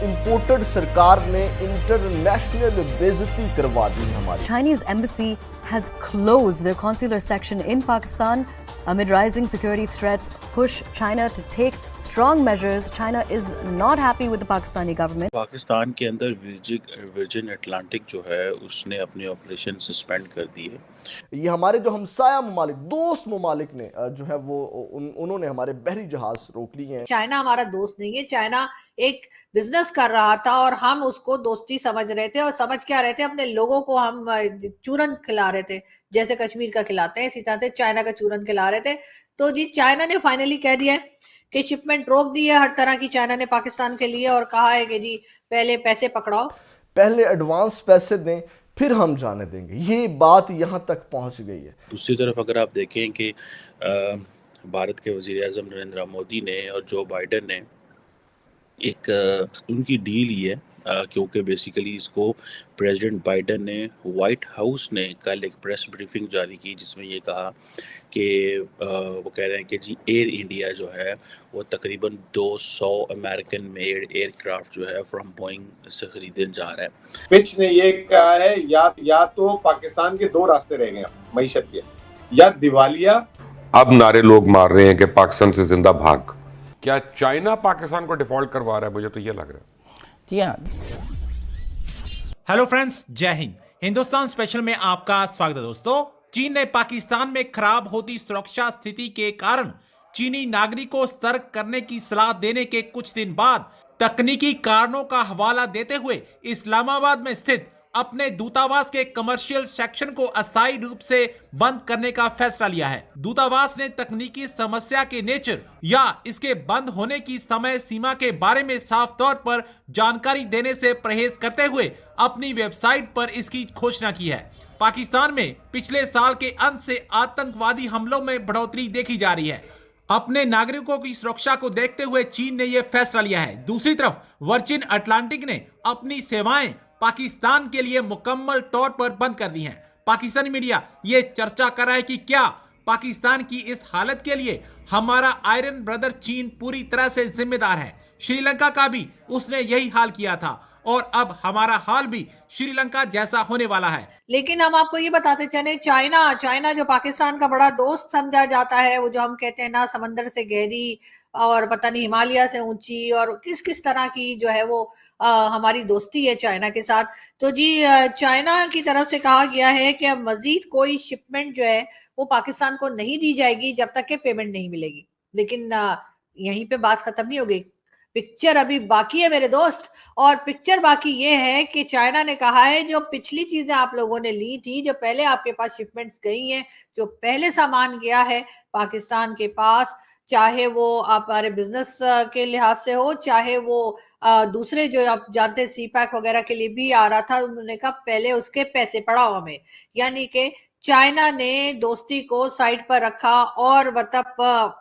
Imported सरकार ने international बेइज्जती करवा दी हमारी। Chinese embassy has closed their consular section in Pakistan amid rising security threats push China to take strong measures. China is not happy with the Pakistani government. Pakistan के अंदर virgin Atlantic जो है उसने अपने ऑपरेशन सस्पेंड कर दिए। ये हमारे जो हमसाया ममालिक, दोस्त ममालिक ने जो है वो उन्होंने हमारे बहरी जहाज रोक लिए हैं। चाइना हमारा दोस्त नहीं है, चाइना एक बिजनेस कर रहा था और हम उसको दोस्ती समझ रहे थे। और समझ क्या रहे थे, अपने लोगों को हम चूरन खिला रहे थे, जैसे कश्मीर का खिलाते हैं इसी तरह से चाइना का चूरन खिला रहे थे। तो जी चाइना ने फाइनली कह दिया है कि शिपमेंट रोक दी है हर तरह की चाइना ने पाकिस्तान के लिए, और कहा है कि जी पहले पैसे पकड़ाओ, पहले एडवांस पैसे दें, फिर हम जाने देंगे। ये बात यहाँ तक पहुँच गई है। दूसरी तरफ अगर आप देखें कि भारत के वज़ीर आज़म नरेंद्र मोदी ने और जो बाइडेन ने एक उनकी डील ये है, क्योंकि बेसिकली इसको प्रेसिडेंट बाइडेन ने, वाइट हाउस ने कल एक प्रेस ब्रीफिंग जारी की जिसमें ये कहा कि वो कह रहे हैं कि जी एयर इंडिया जो है वो तकरीबन 200 अमेरिकन मेड एयरक्राफ्ट जो है फ्रॉम बोइंग से खरीदने जा रहा है। फिच ने ये कहा है या तो पाकिस्तान के दो रास्ते रह गए मईशत के, या दिवालिया। अब नारे लोग मार रहे हैं कि पाकिस्तान से जिंदा भाग। क्या चाइना पाकिस्तान को डिफॉल्ट करवा रहा है? मुझे तो ये लग रहा है। जी हाँ। हेलो फ्रेंड्स, जय हिंद। हिंदुस्तान स्पेशल में आपका स्वागत है दोस्तों। चीन ने पाकिस्तान में खराब होती सुरक्षा स्थिति के कारण चीनी नागरिकों को सतर्क करने की सलाह देने के कुछ दिन बाद तकनीकी कारणों का हवाला देते हुए इस्लामाबाद में स्थित अपने दूतावास के कमर्शियल सेक्शन को अस्थायी रूप से बंद करने का फैसला लिया है। दूतावास ने तकनीकी समस्या के नेचर या इसके बंद होने की समय सीमा के बारे में साफ तौर पर जानकारी देने से परहेज करते हुए अपनी वेबसाइट पर इसकी घोषणा की है। पाकिस्तान में पिछले साल के अंत से आतंकवादी हमलों में बढ़ोतरी देखी जा रही है। अपने नागरिकों की सुरक्षा को देखते हुए चीन ने यह फैसला लिया है। दूसरी तरफ वर्जिन अटलांटिक ने अपनी सेवाएं पाकिस्तान के लिए मुकम्मल तौर पर बंद कर दी हैं। पाकिस्तानी मीडिया ये चर्चा कर रहा है कि क्या पाकिस्तान की इस हालत के लिए हमारा आयरन ब्रदर चीन पूरी तरह से जिम्मेदार है। श्रीलंका का भी उसने यही हाल किया था और अब हमारा हाल भी श्रीलंका जैसा होने वाला है। लेकिन हम आपको ये बताते चले, चाइना जो पाकिस्तान का बड़ा दोस्त समझा जाता है, वो जो हम कहते हैं ना समंदर से गहरी और पता नहीं हिमालय से ऊंची और किस किस तरह की जो है वो हमारी दोस्ती है चाइना के साथ। तो जी चाइना की तरफ से कहा गया है कि अब मजीद कोई शिपमेंट जो है वो पाकिस्तान को नहीं दी जाएगी जब तक के पेमेंट नहीं मिलेगी। लेकिन यहीं पे बात खत्म नहीं हो गई, पिक्चर अभी बाकी है मेरे दोस्त। और पिक्चर बाकी ये है कि चाइना ने कहा है जो पिछली चीजें आप लोगों ने ली थी, जो पहले आपके पास शिपमेंट्स गई हैं, जो पहले सामान गया है पाकिस्तान के पास, चाहे वो आप हमारे बिजनेस के लिहाज से हो, चाहे वो दूसरे जो आप जानते सी पैक वगैरह के लिए भी आ रहा था, उन्होंने कहा पहले उसके पैसे पड़ाओ हमें। यानी कि चाइना ने दोस्ती को साइड पर रखा और मतलब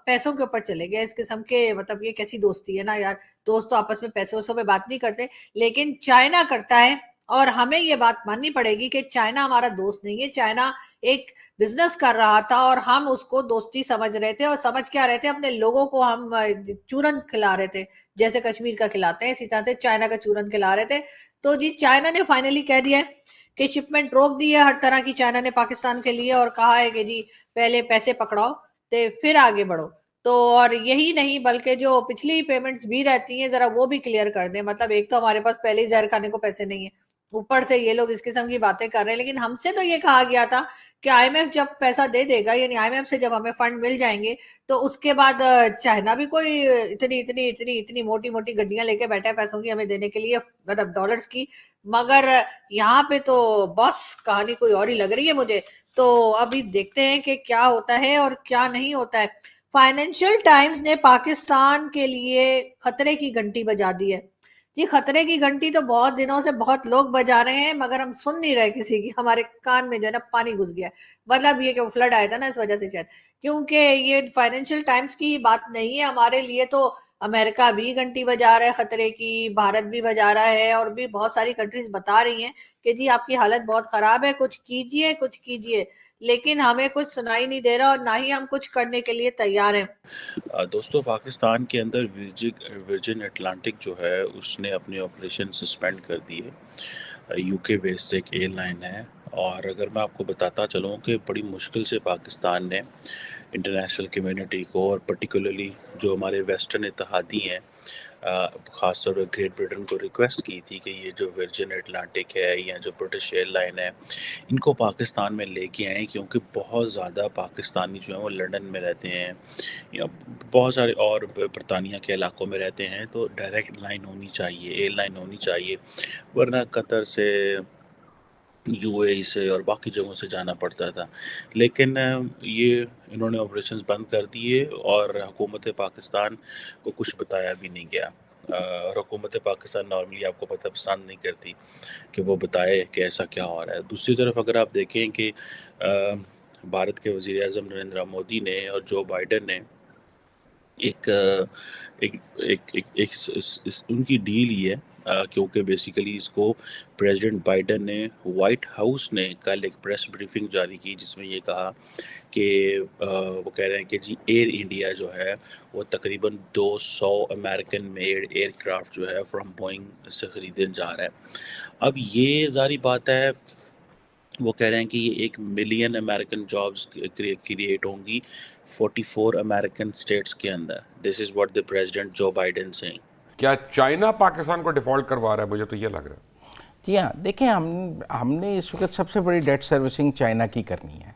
पैसों के ऊपर चले गए। इस किस्म के मतलब ये कैसी दोस्ती है ना यार, दोस्त तो आपस में पैसे वैसों पे बात नहीं करते, लेकिन चाइना करता है। और हमें ये बात माननी पड़ेगी कि चाइना हमारा दोस्त नहीं है, चाइना एक बिजनेस कर रहा था और हम उसको दोस्ती समझ रहे थे। और समझ क्या रहे थे, अपने लोगों को हम चूरन खिला रहे थे, जैसे कश्मीर का खिलाते हैं इसी तरह से चाइना का चूरन खिला रहे थे। तो जी चाइना ने फाइनली कह दिया है कि शिपमेंट रोक दी है हर तरह की चाइना ने पाकिस्तान के लिए, और कहा है कि जी पहले पैसे पकड़ाओ तो फिर आगे बढ़ो। तो और यही नहीं बल्कि जो पिछली पेमेंट्स भी रहती हैं जरा वो भी क्लियर कर दें। मतलब एक तो हमारे पास पहले ही जहर खाने को पैसे नहीं है, ऊपर से ये लोग इस किस्म की बातें कर रहे हैं। लेकिन हमसे तो ये कहा गया था कि आईएमएफ जब पैसा दे देगा, यानी आईएमएफ से जब हमें फंड मिल जाएंगे तो उसके बाद चाइना भी कोई इतनी मोटी मोटी गड्डियां लेके बैठा है पैसों की हमें देने के लिए, मतलब डॉलर्स की। मगर यहाँ पे तो बस कहानी कोई और ही लग रही है मुझे। तो अभी देखते हैं कि क्या होता है और क्या नहीं होता है। फाइनेंशियल टाइम्स ने पाकिस्तान के लिए खतरे की घंटी बजा दी है। जी खतरे की घंटी तो बहुत दिनों से बहुत लोग बजा रहे हैं, मगर हम सुन नहीं रहे किसी की। हमारे कान में जो है ना पानी घुस गया, मतलब ये कि फ्लड आया था ना इस वजह से शायद, क्योंकि ये फाइनेंशियल टाइम्स की बात नहीं है हमारे लिए। तो अमेरिका भी घंटी बजा रहा है खतरे की, भारत भी बजा रहा है, और भी बहुत सारी कंट्रीज बता रही हैं कि जी आपकी हालत बहुत खराब है, कुछ कीजिए कुछ कीजिए, लेकिन हमें कुछ सुनाई नहीं दे रहा और ना ही हम कुछ करने के लिए तैयार हैं। दोस्तों, पाकिस्तान के अंदर वर्जिन अटलांटिक जो है उसने अपने ऑपरेशन सस्पेंड कर दिए। यूके बेस्ड एक एयरलाइन है, और अगर मैं आपको बताता चलूँ कि बड़ी मुश्किल से पाकिस्तान ने इंटरनेशनल कम्युनिटी को, और पर्टिकुलरली जो हमारे वेस्टर्न इत्तेहादी हैं, ख़ासतौर पर ग्रेट ब्रिटेन को रिक्वेस्ट की थी कि ये जो वर्जिन अटलांटिक है या जो ब्रिटिश एयरलाइन है, इनको पाकिस्तान में लेके आएँ, क्योंकि बहुत ज़्यादा पाकिस्तानी जो हैं वो लंदन में रहते हैं या बहुत सारे और बरतानिया के इलाकों में रहते हैं। तो डायरेक्ट लाइन होनी चाहिए, एयरलाइन होनी चाहिए, वरना कतर से, यूएई से और बाकी जगहों से जाना पड़ता था। लेकिन ये इन्होंने ऑपरेशंस बंद कर दिए, और हुकूमत पाकिस्तान को कुछ बताया भी नहीं गया। और हुकूमत पाकिस्तान नॉर्मली आपको पता पसंद नहीं करती कि वो बताए कि ऐसा क्या हो रहा है। दूसरी तरफ अगर आप देखें कि भारत के वज़ीर आज़म नरेंद्र मोदी ने और जो बाइडन ने एक एक एक एक, एक उनकी डील ही है, क्योंकि बेसिकली इसको प्रेसिडेंट बाइडन ने, वाइट हाउस ने कल एक प्रेस ब्रीफिंग जारी की जिसमें ये कहा कि वो कह रहे हैं कि जी एयर इंडिया जो है वो तकरीबन 200 अमेरिकन मेड एयरक्राफ्ट जो है फ्रॉम बोइंग से ख़रीदने जा रहा है। अब ये ज़ाहिर बात है, वो कह रहे हैं कि ये 1 मिलियन अमेरिकन जॉब्स क्रिएट होंगी 44 अमेरिकन स्टेट्स के अंदर। This is what the president Joe Biden saying. क्या चाइना पाकिस्तान को डिफॉल्ट करवा रहा है? मुझे तो ये लग रहा है। जी हाँ, देखिए हमने इस वक्त सबसे बड़ी डेट सर्विसिंग चाइना की करनी है,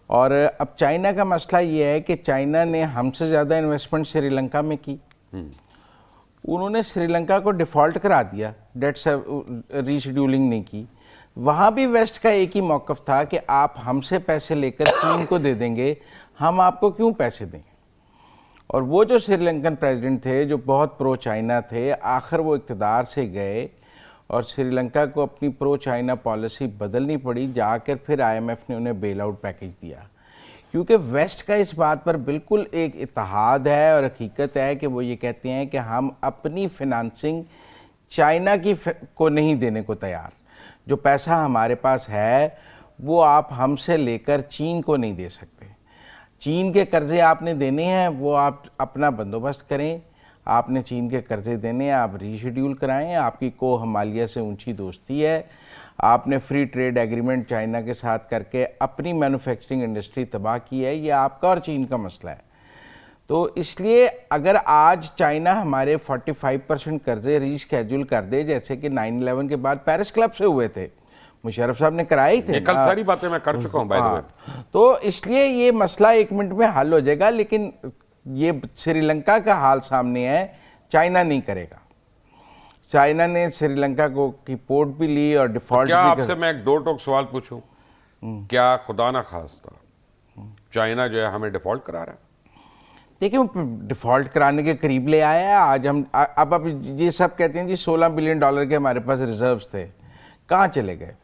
और अब चाइना का मसला ये है कि चाइना ने हमसे ज़्यादा इन्वेस्टमेंट श्रीलंका में की। उन्होंने श्रीलंका को डिफ़ॉल्ट करा दिया, डेट रीशेड्यूलिंग नहीं की। वहाँ भी वेस्ट का एक ही मौक़िफ़ था कि आप हमसे पैसे लेकर चीन को दे देंगे, हम आपको क्यों पैसे दें। और वो जो श्रीलंकन प्रेसिडेंट थे जो बहुत प्रो चाइना थे, आखिर वो इक़्तिदार से गए और श्रीलंका को अपनी प्रो चाइना पॉलिसी बदलनी पड़ी। जाकर फिर IMF ने उन्हें बेल आउट पैकेज दिया, क्योंकि वेस्ट का इस बात पर बिल्कुल एक इत्तेहाद है और हकीकत है कि वो ये कहते हैं कि हम अपनी फिनांसिंग चाइना की को नहीं देने को तैयार। जो पैसा हमारे पास है वो आप हमसे लेकर चीन को नहीं दे सकते। चीन के कर्ज़े आपने देने हैं, वो आप अपना बंदोबस्त करें। आपने चीन के कर्ज़े देने हैं, आप रीशेड्यूल कराएं। आपकी को हिमालय से ऊंची दोस्ती है। आपने फ्री ट्रेड एग्रीमेंट चाइना के साथ करके अपनी मैन्युफैक्चरिंग इंडस्ट्री तबाह की है। ये आपका और चीन का मसला है। तो इसलिए अगर आज चाइना हमारे 45% कर्ज़े रीशेड्यूल कर दे, जैसे कि 9/11 के बाद पेरिस क्लब से हुए थे, मुशर्रफ साहब ने कराए ही थे। कल सारी बातें मैं कर चुका हूं बाय द वे। तो इसलिए ये मसला 1 मिनट में हल हो जाएगा, लेकिन ये श्रीलंका का हाल सामने है, चाइना नहीं करेगा। चाइना ने श्रीलंका को की पोर्ट भी ली और डिफॉल्ट क्या भी आपसे मैं एक दो टोक सवाल पूछूं? क्या खुदा ना खास्ता चाइना जो है हमें डिफॉल्ट करा रहा है? देखिए, वो डिफ़ॉल्ट कराने के करीब ले आया है। आज हम अब ये सब कहते हैं जी $16 बिलियन के हमारे पास रिजर्व्स थे, कहाँ चले गए?